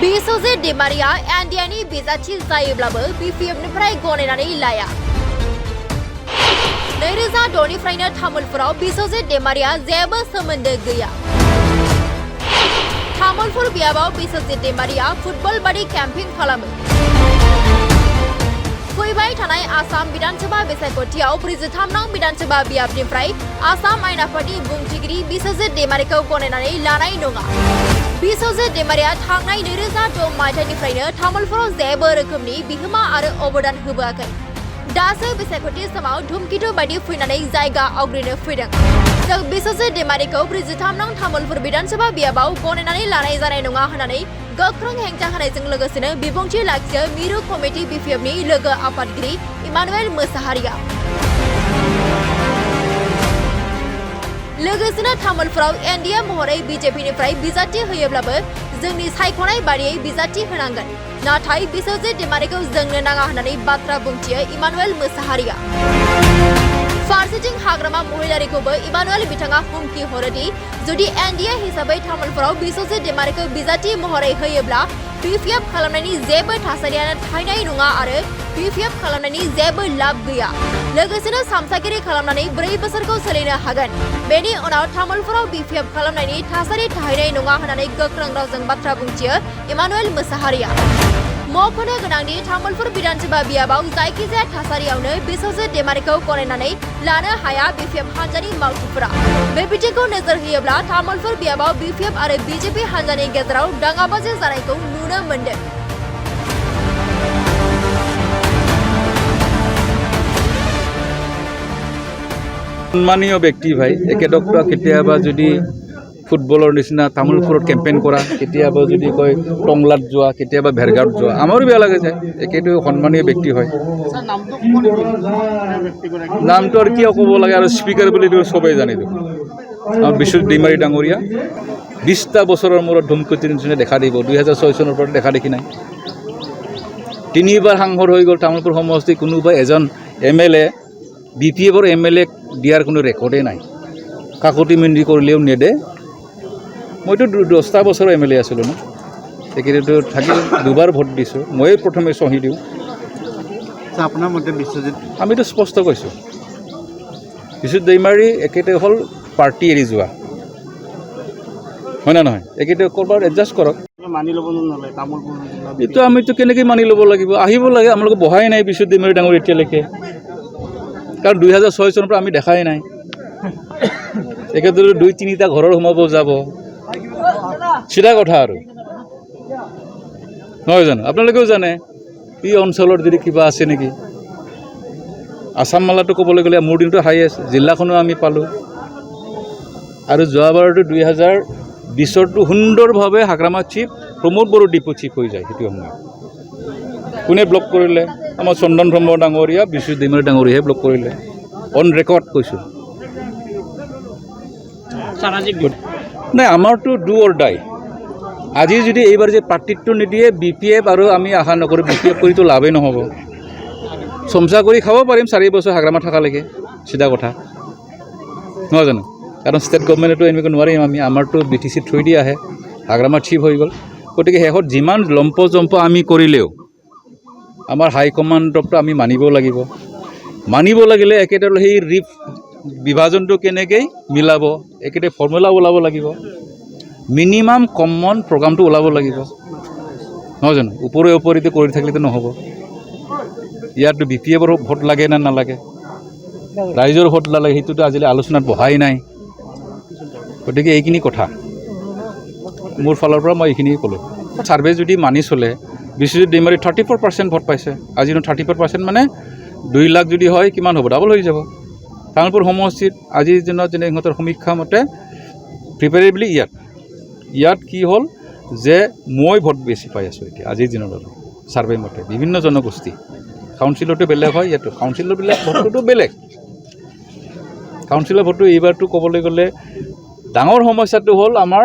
बिसोजे डेमारिया एनडिआनि बिजाथि जायोब्लाबो बिपिएफनिफ्राय गनायनानै लाया। 2006 निफ्रायनो तामुलपुराव बिसोजे डेमारिया जेबो सोमोन्दो गैया। तामुलपुर बियाबाव बिसोजे डेमारिया फुटबल बादि केम्पिं खालामो। फैबाय थानाय आसाम विधानसभा बिसायख'थियाव 43 नं विधानसभा बियाबनिफ्राय आसाम आयेन आफादनि बुंथिगिरि बिसोजे डेमारिखौ गनायनानै लानाय नङा। बिसोजे डेमारिया थांनाय 2006 मायथाइनिफ्रायनो तामुलपुराव जेबो रोखोमनि बिहोमा आरो अबदान होबोआखै। दासो बिसायख'थि समाव धुमकितु बायदि फैनानै जायगा आवग्रिनो फैदों। जों बिसोजे डेमारिखौ 43 नं तामुलपुर विधानसभा बियाबाव गनायनानै लानाय जानाय नङा होननानै गोख्रों हेंथा होनायजों लोगोसेनो बिबुंथि लाखियो मिरु कमिटि बिपिएफनि लोगो आफादगिरि इमानुएल मोसाहारिया। लोगोसेनो तामुलपुराव एनडिए महरै बिजेपिनिफ्राय बिजाथि होयोब्लाबो जोंनि सायख'नाय बादियै बिजाथि होनांगोन। नाथाय बिसोजे डेमारिखौ जोंनो नाङा होननानै बाथ्रा बुंथियो इमानुएल मोसाहारिया। फारसेथिं हाग्रामा महिलारिखौबो इमानुएल बिथाङा हुमखि हरोदि जुदि एनडिए हिसाबै तामुलपुराव बिसोजे डेमारिखौ बिजाथि महरै होयोब्ला बिपिएफ खालामनायनि जेबो थासारियानो थाहैनाय नङा आरो बिपिएफ खालामनायनि जेबो लाब गैया। लोगोसेनो सामसागिरि खालामनानै 4 बोसोरखौ सोलिनो हागोन। बेनि उनाव तामुलपुराव बिपिएफ खालामनायनि थासारि थाहैनाय नङा होननानै गोख्रों रावजों बाथ्रा बुंथियो इमानुएल मोसाहारिया। मख'नो गोनांदि तामुलपुर विधानसभा बियाबाव जायखिजाया थासारियावनो बिसोजे डेमारिखौ गनायनानै लानो हाया बिपिएफ हान्जानि मावथिफोरा। बे बिथिंखौ नोजोर होयोब्ला तामुलपुर बियाबाव बिपिएफ आरो बिजेपि हान्जानि गेजेराव दाङाबाजि जानायखौ नुनो मोन्दों। সন্মানীয় ব্যক্তি ভাই একেদক কেতিয়াবা যদি ফুটবলৰ নিচিনা তামোলপুৰত কেম্পেইন কৰা, কেতিয়াবা যদি কয় টংলাত যোৱা, কেতিয়াবা ভেৰগাঁৱত যোৱা, আমাৰো বেয়া লাগে যায়। একেটো সন্মানীয় ব্যক্তি হয়। নামটো আৰু কিয় ক'ব লাগে, আৰু স্পীকাৰ বুলিতো চবেই জানে দেখোন। আমাৰ বিশ্বজিৎ ডেমাৰী ডাঙৰীয়া 20টা বছৰৰ মূৰত ধুমকুটিৰ নিচিনা দেখা দিব। 2006 চনৰ পৰা দেখা দেখি নাই। 3বাৰ সাংসদ হৈ গ'ল তামোলপুৰ সমষ্টি। কোনোবা এজন MLA বিপিএফৰ MLA দিয়াৰ কোনো ৰেকৰ্ডেই নাই। কাকতি মিনতি কৰিলেও নেদে। মইতো 10টা বছৰ MLA আছিলোঁ ন। তেখেতেতো থাকি 2বাৰ ভোট দিছোঁ। ময়ে প্ৰথমে চহী দিওঁ। আপোনাৰ মতে বিশ্বজিৎ, আমিতো স্পষ্ট কৈছোঁ বিশ্বজিৎ ডেমাৰী একেতে হ'ল পাৰ্টি এৰি যোৱা, হয় না নহয়? একেতে ক'ৰবাত এডজাষ্ট কৰক। মানি ল'ব নলয় তামোলপুৰ জিলা। এইটো আমিতো কেনেকৈ মানি ল'ব লাগিব? আহিব লাগে। আমালোকে বহাই নাই বিশ্বজিৎ ডেমাৰী ডাঙৰ এতিয়ালৈকে, কাৰণ 2006 চনৰ পৰা আমি দেখাই নাই। একেদৰে 2-3টা ঘৰৰ সোমাব যাব, চিধা কথা আৰু নহয় জানো? আপোনালোকেও জানে এই অঞ্চলৰ যদি কিবা আছে নেকি। আছাম মালাটো ক'বলৈ গ'লে মোৰ দিনটো হাইয়েষ্ট, জিলাখনো আমি পালোঁ। আৰু যোৱাবাৰতো 2020ৰটো সুন্দৰভাৱে Hagrama chief Pramod Boro deputy chief হৈ যায়। সেইটো সময়ত কোনে ব্লক কৰিলে? আমাৰ চন্দন ব্ৰহ্ম ডাঙৰীয়া, বিশ্বজিৎ ডেমাৰী ডাঙৰীয়াহে ব্লক কৰিলে। অন ৰেকৰ্ড কৈছোঁ। নাই, আমাৰতো ডু অৰ ডাই। আজি যদি এইবাৰ যে পাৰ্টিটো নিদিয়ে বিপিএফ, আৰু আমি আশা নকৰোঁ বিপিএফ কৰিতো লাভেই নহ'ব। চমচা কৰি খাব পাৰিম 4 বছৰ হাগ্ৰামা থকালৈকে, চিধা কথা নহয় জানো? কাৰণ ষ্টেট গভৰ্ণমেণ্টেতো এনেকৈ নোৱাৰিম আমি। আমাৰতো BTC থ্ৰু দি আহে, হাগ্ৰামা চিফ হৈ গ'ল। গতিকে শেষত যিমান লম্প জম্প আমি কৰিলেও আমাৰ হাইকমাণ্ডকতো আমি মানিব লাগিব। মানিব লাগিলে একেদৰে সেই বিভাজনটো কেনেকৈ মিলাব, একেদৰে ফৰ্মুলা ওলাব লাগিব। মিনিমাম কমন প্ৰগ্ৰামটো ওলাব লাগিব, নহয় জানো? ওপৰে ওপৰেতে কৰি থাকিলেতো নহ'ব। ইয়াততো বিপিএফৰ ভোট লাগে নে নালাগে, ৰাইজৰ ভোট নালাগে, সেইটোতো আজিলৈ আলোচনাত বহাই নাই। গতিকে এইখিনি কথা মোৰ ফালৰ পৰা মই এইখিনিয়ে ক'লোঁ। ছাৰ্ভে যদি মানি চলে, বিশ্বজিৎ ডেমাৰী 34% ভোট পাইছে। আজি 34% মানে 2 লাখ যদি হয় কিমান হ'ব? ডাবল হৈ যাব। তামোলপুৰ সমষ্টিত আজিৰ দিনত যেনে ইহঁতৰ সমীক্ষা মতে প্ৰিপেৰেবলি ইয়াত কি হ'ল যে মই ভোট বেছি পাই আছোঁ এতিয়া আজিৰ দিনত। আৰু ছাৰ্ভে মতে বিভিন্ন জনগোষ্ঠী, কাউন্সিলৰটো বেলেগ হয়, ইয়াতো কাউন্সিলৰবিলাক ভোটটোতো বেলেগ। কাউন্সিলৰ ভোটটো এইবাৰটো ক'বলৈ গ'লে ডাঙৰ সমস্যাটো হ'ল আমাৰ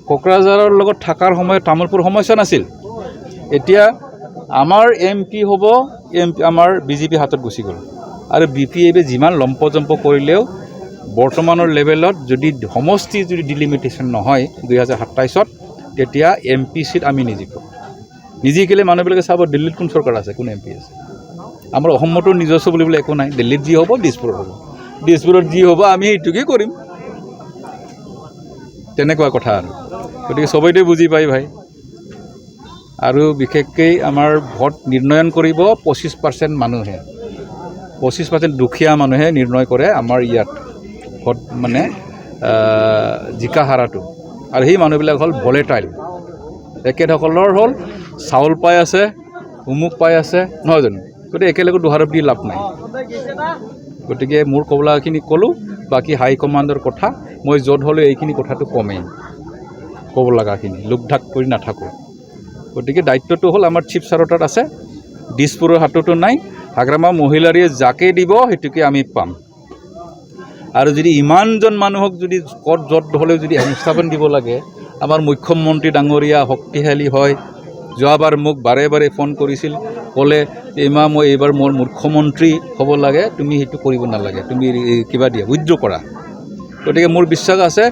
কোকৰাঝাৰৰ লগত থকাৰ সময়ত তামোলপুৰ সমস্যা নাছিল। এতিয়া আমাৰ MP হ'ব, আমাৰ বিজেপি হাতত গুচি গ'ল। আৰু বিপিএফে যিমান লম্প জম্প কৰিলেও বৰ্তমানৰ লেভেলত যদি সমষ্টি যদি ডিলিমিটেশ্যন নহয় 2027ত তেতিয়া MP চিট আমি নিজিকোঁ নিজিকিলে মানুহবিলাকে চাব দিল্লীত কোন চৰকাৰ আছে কোন MP আছে আমাৰ অসমতো নিজস্ব বুলিবলৈ একো নাই দিল্লীত যি হ'ব দিছপুৰত হ'ব দিছপুৰত যি হ'ব আমি সেইটোকে কৰিম তেনেকুৱা কথা আৰু গতিকে সবেইটো বুজি পাই ভাই আৰু বিশেষকৈ আমাৰ ভোট নিৰ্ণয়ন কৰিব 25% মানুহে 25% দুখীয়া মানুহে নিৰ্ণয় কৰে আমাৰ ইয়াত ভোট মানে জিকা হাৰাটো আৰু সেই মানুহবিলাক হ'ল ভলেটাইল একেসকলৰ হ'ল চাউল পাই আছে উমুক পাই আছে নহয় জানো গতিকে একেলগে দুহাৰত দি লাভ নাই গতিকে মোৰ ক'বলগাখিনি ক'লোঁ বাকী হাইকমাণ্ডৰ কথা মই য'ত হ'লেও এইখিনি কথাটো কমেই ক'ব লগাখিনি লোকঢাক কৰি নাথাকোঁ গতিকে দায়িত্বটো হ'ল আমাৰ চিফ ছাৰৰ তাত আছে দিছপুৰৰ হাততো নাই হাগ্ৰামা মহিলাৰীয়ে যাকে দিব সেইটোকে আমি পাম আৰু যদি ইমানজন মানুহক যদি ক'ত য'ত হ'লেও যদি সংস্থাপন দিব লাগে আমাৰ মুখ্যমন্ত্ৰী ডাঙৰীয়া শক্তিশালী হয় যোৱাবাৰ মোক বাৰে বাৰে ফোন কৰিছিল ক'লে মই এইবাৰ মোৰ মুখ্যমন্ত্ৰী হ'ব লাগে তুমি সেইটো কৰিব নালাগে তুমি কিবা দিয়া উইথড্ৰ কৰা গতিকে মোৰ বিশ্বাস আছে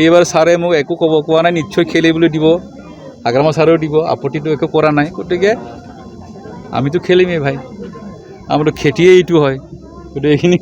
এইবাৰ ছাৰে মোক একো কোৱা নাই নিশ্চয় খেলিবলৈ দিব হাগ্ৰামা ছাৰেও দিব আপত্তিটো একো কৰা নাই গতিকে আমিতো খেলিমেই ভাই আমাৰতো খেতিয়ে এইটো হয় গতিকে এইখিনি